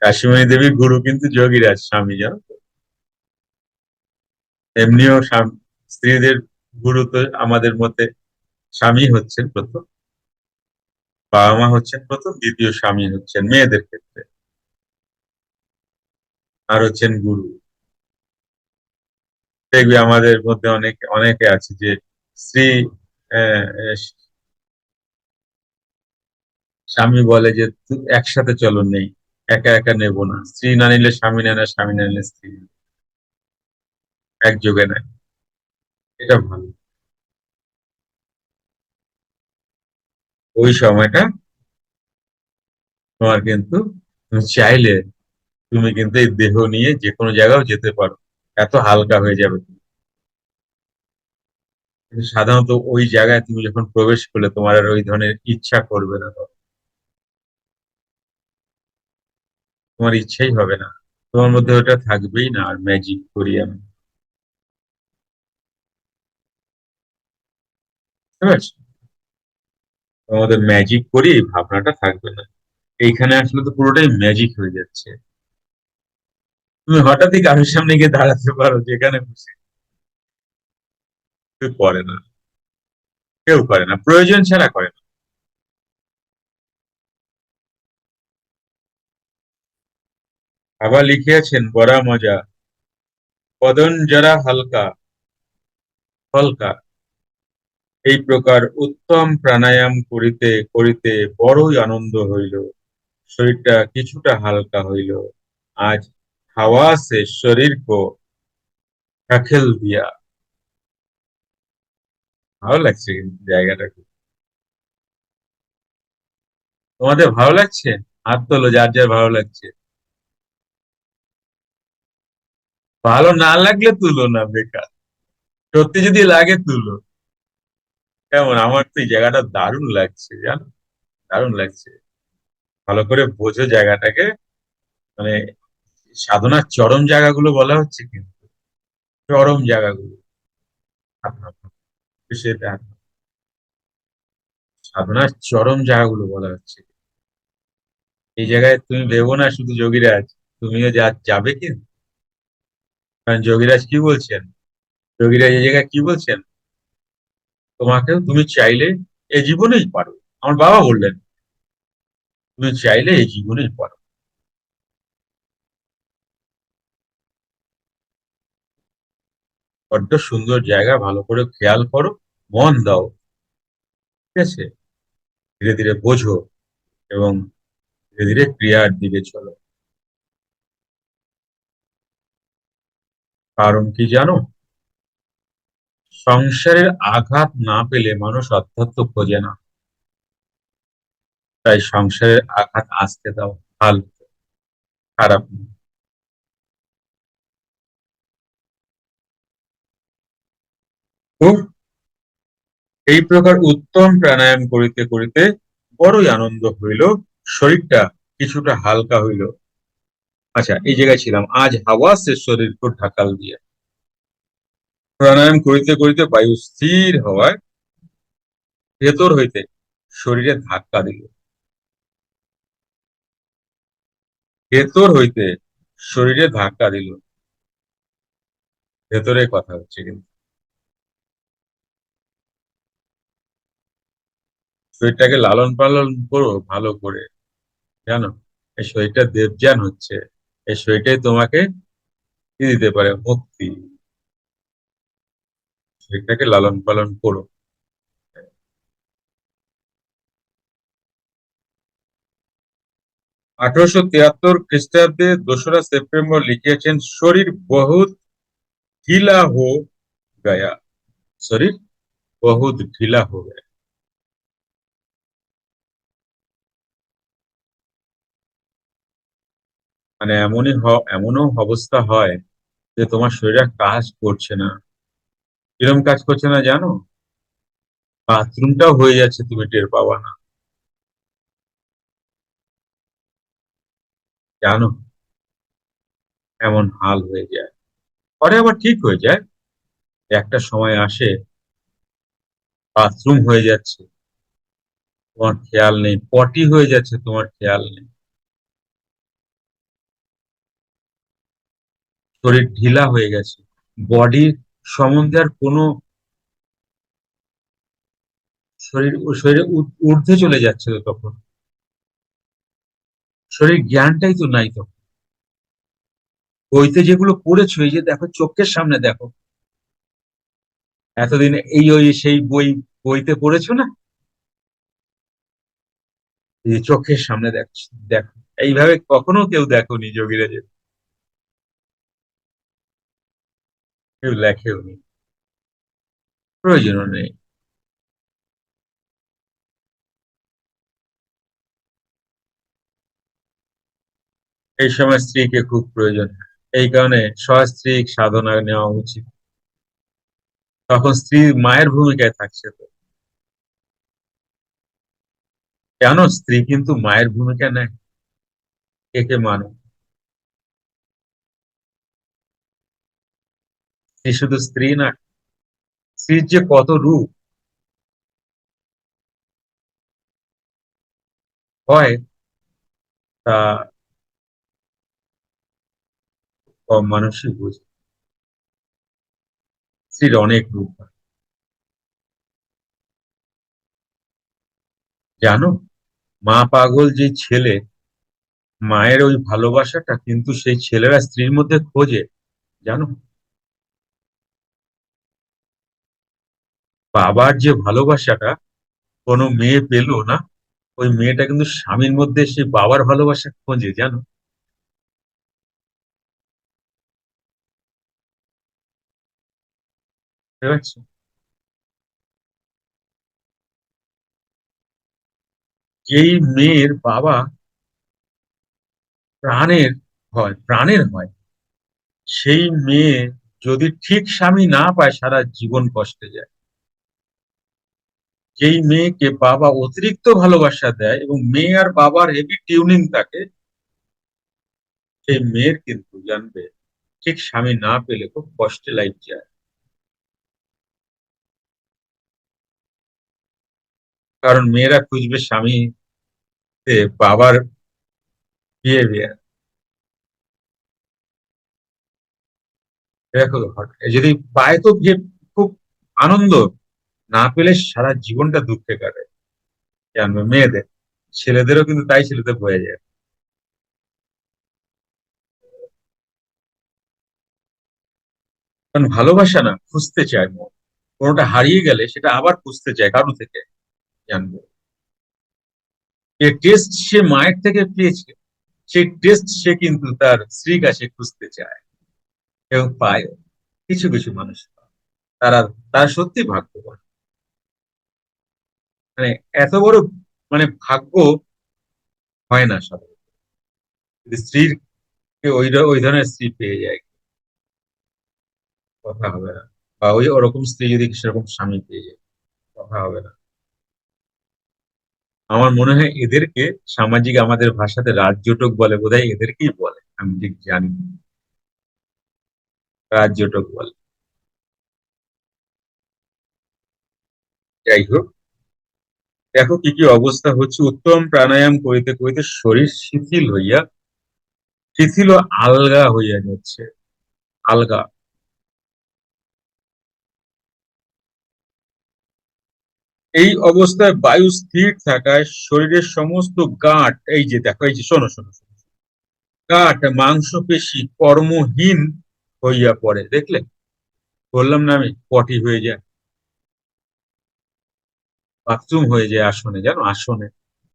কাশিমণি দেবীর গুরু কিন্তু যোগীরাজ স্বামী, জানো তো? এমনিও স্ত্রীদের গুরু তো আমাদের মতে স্বামী হচ্ছেন প্রথম, বাবা মা হচ্ছেন প্রথম, দ্বিতীয় স্বামী হচ্ছেন মেয়েদের ক্ষেত্রে, আর হচ্ছেন গুরু। দেখবি আমাদের মধ্যে অনেকে আছে যে স্ত্রী, আহ, আহ, স্বামী বলে যে একসাথে চলো, নেই, একা একা নেব না, স্ত্রী না নিলে স্বামী নেয় না, স্বামী না নিলে স্ত্রী নেয় না, একযোগে নেয়। এটা ভালো। ওই সময়টা তোমার কিন্তু, তুমি চাইলে তুমি কিন্তু এই দেহ নিয়ে যে কোনো জায়গাও যেতে পারো, এত হালকা হয়ে যাবে তুমি। কিন্তু সাধারণত ওই জায়গায় তুমি যখন প্রবেশ করলে তোমার আর ওই ধরনের ইচ্ছা করবে না, তোমার ইচ্ছাই হবে না, তোমার মধ্যে ওটা থাকবেই না। আর ম্যাজিক করি আমি, বুঝতে পারছো? তোমাদের ম্যাজিক করি এই ভাবনাটা থাকবে না। এইখানে আসলে তো পুরোটাই ম্যাজিক হয়ে যাচ্ছে। তুমি হঠাৎই কারোর সামনে গিয়ে দাঁড়াতে পারো যেখানে খুশি। কেউ করে না, কেউ করে না, প্রয়োজন ছাড়া করে না। আবার লিখিয়াছেন বড়া মজা, পদন যারা হালকা হালকা, এই প্রকার উত্তম প্রাণায়াম করিতে করিতে বড়ই আনন্দ হইল, শরীরটা কিছুটা হালকা হইল। আজ হাওয়া সে শরীর কো ঢাকেল দিয়া। ভালো লাগছে কিন্তু জায়গাটা খুব। তোমাদের ভালো লাগছে? হাত তোলো যার যার ভালো লাগছে। ভালো না লাগলে তুলো না, বেকার। সত্যি যদি লাগে তুলো। কেমন, আমার তো এই জায়গাটা দারুণ লাগছে, জানো, দারুণ লাগছে। ভালো করে বোঝো জায়গাটাকে, মানে সাধনার চরম জায়গাগুলো বলা হচ্ছে কিন্তু, চরম জায়গাগুলো। সেটা সাধনার চরম জায়গাগুলো বলা হচ্ছে। এই জায়গায় তুমি ভেবো না শুধু যোগীরাজ, তুমিও যাবে কিন্তু। কারণ যোগীরাজ কি বলছেন, যোগীরাজ এই জায়গায় কি বলছেন, তোমাকেও তুমি চাইলে এই জীবনেই পারো। আমার বাবা বললেন, তুমি চাইলে এই জীবনেই পারো। বড্ড সুন্দর জায়গা, ভালো করে খেয়াল করো, মন দাও, ঠিক আছে? ধীরে ধীরে বোঝো এবং ধীরে ধীরে ক্রিয়ার দিকে চলো। কারণ কি জানো, সংসারের আঘাত না পেলে মানুষ অধ্যাত্ম খোঁজে না। তাই সংসারের আঘাত আসতে দাও, ভালো, খারাপ না। তো এই প্রকার উত্তম প্রাণায়াম করিতে করিতে বড়ই আনন্দ হইল, শরীরটা কিছুটা হালকা হইল। আচ্ছা, এই জায়গায় ছিলাম, আজ হাওয়া সে শরীর কো ঢাকাল দিয়ে। প্রাণায়াম করিতে করিতে বায়ু স্থির হওয়ায় ভেতর হইতে শরীরে ধাক্কা দিল, ভেতর হইতে শরীরে ধাক্কা দিল। ভেতরে কথা হচ্ছে কিন্তু, শরীরটাকে লালন পালন করো ভালো করে, জানো, এই শরীরটা দেবযান হচ্ছে। এই শরীরটাই তোমাকে কি দিতে পারে, মুক্তি। শরীরটাকে লালন পালন করো। 1873 খ্রিস্টাব্দে 2রা সেপ্টেম্বর লিখিয়েছেন, শরীর বহুত ঢিলা হো গয়া, শরীর বহুত ঢিলা হো গয়া। মানে এমনও অবস্থা হয় যে তোমার শরীর আর কাজ করছে না। কিরম কাজ করছে না জানো? বাথরুমটাও হয়ে যাচ্ছে, তুমি টের পাবা না, জানো, এমন হাল হয়ে যায়। পরে আবার ঠিক হয়ে যায়। একটা সময় আসে, বাথরুম হয়ে যাচ্ছে, তোমার খেয়াল নেই, পটি হয়ে যাচ্ছে, তোমার খেয়াল নেই। শরীর ঢিলা হয়ে গেছে, বডির সম্বন্ধে আর কোনো শরীরে ঊর্ধ্বে চলে যাচ্ছে তো তখন, শরীর জ্ঞানটাই তো নাই তখন। বইতে যেগুলো পড়েছো, এই যে দেখো চোখের সামনে দেখো, এতদিন এই ওই সেই বইতে পড়েছো না, এই যে চোখের সামনে দেখছো, দেখো এইভাবে কখনো কেউ দেখোনি যোগীরা, যে কেউ লেখেও নি, প্রয়োজনও নেই। এই সময় স্ত্রীকে খুব প্রয়োজন, এই কারণে সস্ত্রীক সাধনা নেওয়া উচিত। তখন স্ত্রী মায়ের ভূমিকায় থাকছে তো, কেন স্ত্রী কিন্তু মায়ের ভূমিকা নেয়, কে কে মানে? স্ত্রী শুধু স্ত্রী না, স্ত্রীর যে কত রূপ হয়, তা কম মানুষই বুঝে। স্ত্রীর অনেক রূপ হয়। জানো, মা পাগল যে ছেলে, মায়ের ওই ভালোবাসাটা কিন্তু সেই ছেলেরা স্ত্রীর মধ্যে খোঁজে, জানো। বাবার যে ভালোবাসাটা কোনো মেয়ে পেলো না, ওই মেয়েটা কিন্তু স্বামীর মধ্যে সেই বাবার ভালোবাসা খোঁজে, জানো। বুঝতে পারছো? যেই মেয়ের বাবা প্রাণের প্রাণের হয়, সেই মেয়ে যদি ঠিক স্বামী না পায়, সারা জীবন কষ্টে যায়। যেই মেয়েকে বাবা অতিরিক্ত ভালোবাসা দেয় এবং মেয়ে আর বাবার হেভি টিউনিং থাকে, সেই মেয়ের কিন্তু জানবে ঠিক স্বামী না পেলে খুব কষ্টে লাইফ যায়। কারণ মেয়েরা খুঁজবে স্বামীতে বাবার বিহেভিয়ার। দেখো, যদি পায় তো খুব আনন্দ, না পেলে সারা জীবনটা দুঃখে কাটে। জানবে মেয়েদের, ছেলেদেরও কিন্তু তাই, ছেলেদের বয়ে যায়। কারণ ভালোবাসা না খুঁজতে চায় মন, কোনোটা হারিয়ে গেলে সেটা আবার খুঁজতে চায় কারো থেকে, জানবে। যে টেস্ট সে মায়ের থেকে পেয়েছে, সেই টেস্ট সে কিন্তু তার স্ত্রীর কাছে খুঁজতে চায় এবং পায়। কিছু কিছু মানুষ তারা, তারা সত্যি ভাগ্যবান। মানে এত বড় মানে ভাগ্য হয় না সাধারণত, যদি স্ত্রীর ওই ধরনের স্ত্রী পেয়ে যায়, কথা হবে না। বা ওই ওরকম স্ত্রী যদি সেরকম স্বামী পেয়ে যায়, কথা হবে না। আমার মনে হয় এদেরকে সামাজিক, আমাদের ভাষাতে রাজযোটক বলে বোধহয়, এদেরকেই বলে, আমি ঠিক জানি না। রাজযোটক বলে। যাই হোক, দেখো কি কি অবস্থা হচ্ছে, উত্তম প্রাণায়াম করিতে করিতে শরীর শিথিল ও আলগা হইয়া যাচ্ছে, আলগা। এই অবস্থায় বায়ু স্থির থাকায় শরীরের সমস্ত গাঁট, এই যে দেখো, এই যে শোনো শোনো শোনো, গাঁট মাংসপেশি কর্মহীন হইয়া পড়ে, দেখলে? বললাম না আমি, পটি হয়ে যায়, বাথরুম হয়ে যায় আসনে, জানো, আসনে।